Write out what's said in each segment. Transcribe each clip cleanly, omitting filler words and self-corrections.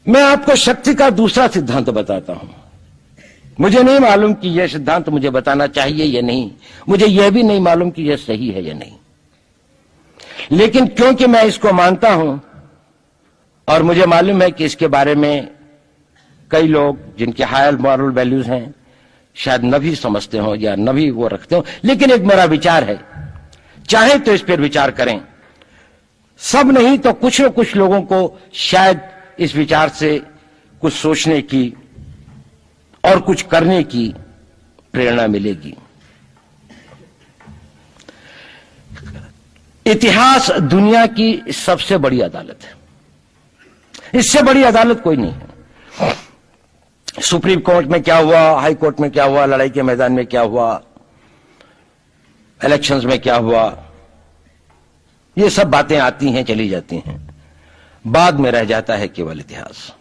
मैं आपको शक्ति का दूसरा सिद्धांत बताता हूं। मुझे नहीं मालूम कि यह सिद्धांत मुझे बताना चाहिए या नहीं, मुझे यह भी नहीं मालूम कि यह सही है या नहीं, लेकिन क्योंकि मैं इसको मानता हूं और मुझे मालूम है कि इसके बारे में कई लोग जिनके हायर मॉरल वैल्यूज हैं शायद न भी समझते हो या न भी वो रखते हो, लेकिन एक मेरा विचार है, चाहे तो इस पर विचार करें। सब नहीं तो कुछ न कुछ लोगों को शायद इस विचार से कुछ सोचने की और कुछ करने की प्रेरणा मिलेगी। इतिहास दुनिया की सबसे बड़ी अदालत है, इससे बड़ी अदालत कोई नहीं है। सुप्रीम कोर्ट में क्या हुआ, हाई कोर्ट में क्या हुआ, लड़ाई के मैदान में क्या हुआ, इलेक्शंस में क्या हुआ, ये सब बातें आती हैं चली जाती हैं, बाद में रह जाता है केवल इतिहास।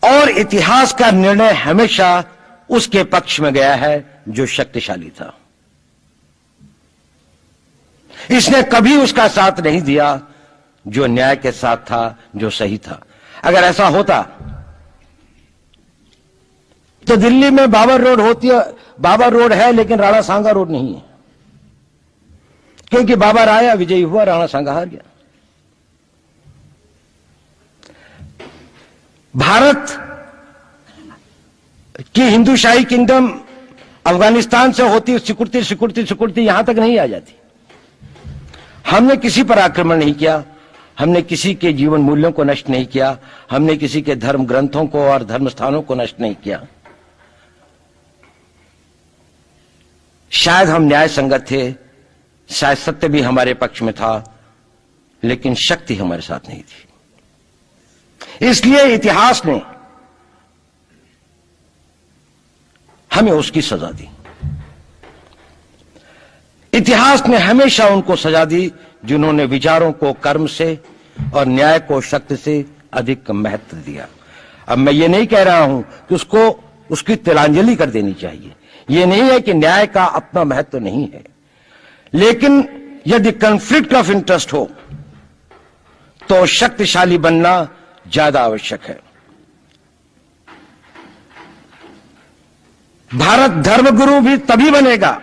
और इतिहास का निर्णय हमेशा उसके पक्ष में गया है जो शक्तिशाली था। इसने कभी उसका साथ नहीं दिया जो न्याय के साथ था, जो सही था। अगर ऐसा होता तो दिल्ली में बाबर रोड होती है, बाबर रोड है लेकिन राणा सांगा रोड नहीं है, क्योंकि बाबर आया, विजयी हुआ, राणा सांगा हार गया। भारत की हिंदूशाही किंगडम अफगानिस्तान से होती सिकुड़ती सिकुड़ती सिकुड़ती यहां तक नहीं आ जाती। हमने किसी पर आक्रमण नहीं किया, हमने किसी के जीवन मूल्यों को नष्ट नहीं किया, हमने किसी के धर्म ग्रंथों को और धर्म स्थानों को नष्ट नहीं किया। शायद हम न्याय संगत थे, शायद सत्य भी हमारे पक्ष में था, लेकिन शक्ति हमारे साथ नहीं थी। इसलिए इतिहास ने हमें उसकी सजा दी। इतिहास ने हमेशा उनको सजा दी जिन्होंने विचारों को कर्म से और न्याय को शक्ति से अधिक महत्व दिया। अब मैं ये नहीं कह रहा हूं कि उसको उसकी तिलांजलि कर देनी चाहिए, ये नहीं है कि न्याय का अपना महत्व नहीं है, लेकिन यदि कॉन्फ्लिक्ट ऑफ इंटरेस्ट हो तो शक्तिशाली बनना ज्यादा आवश्यक है। भारत धर्मगुरु भी तभी बनेगा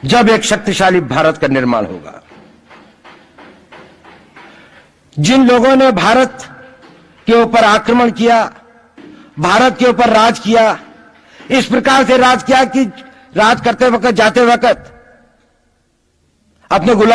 जब एक शक्तिशाली भारत का निर्माण होगा। जिन लोगों ने भारत के ऊपर आक्रमण किया, भारत के ऊपर राज किया, इस प्रकार से राज किया कि राज करते वक्त, जाते वक्त अपने गुलाम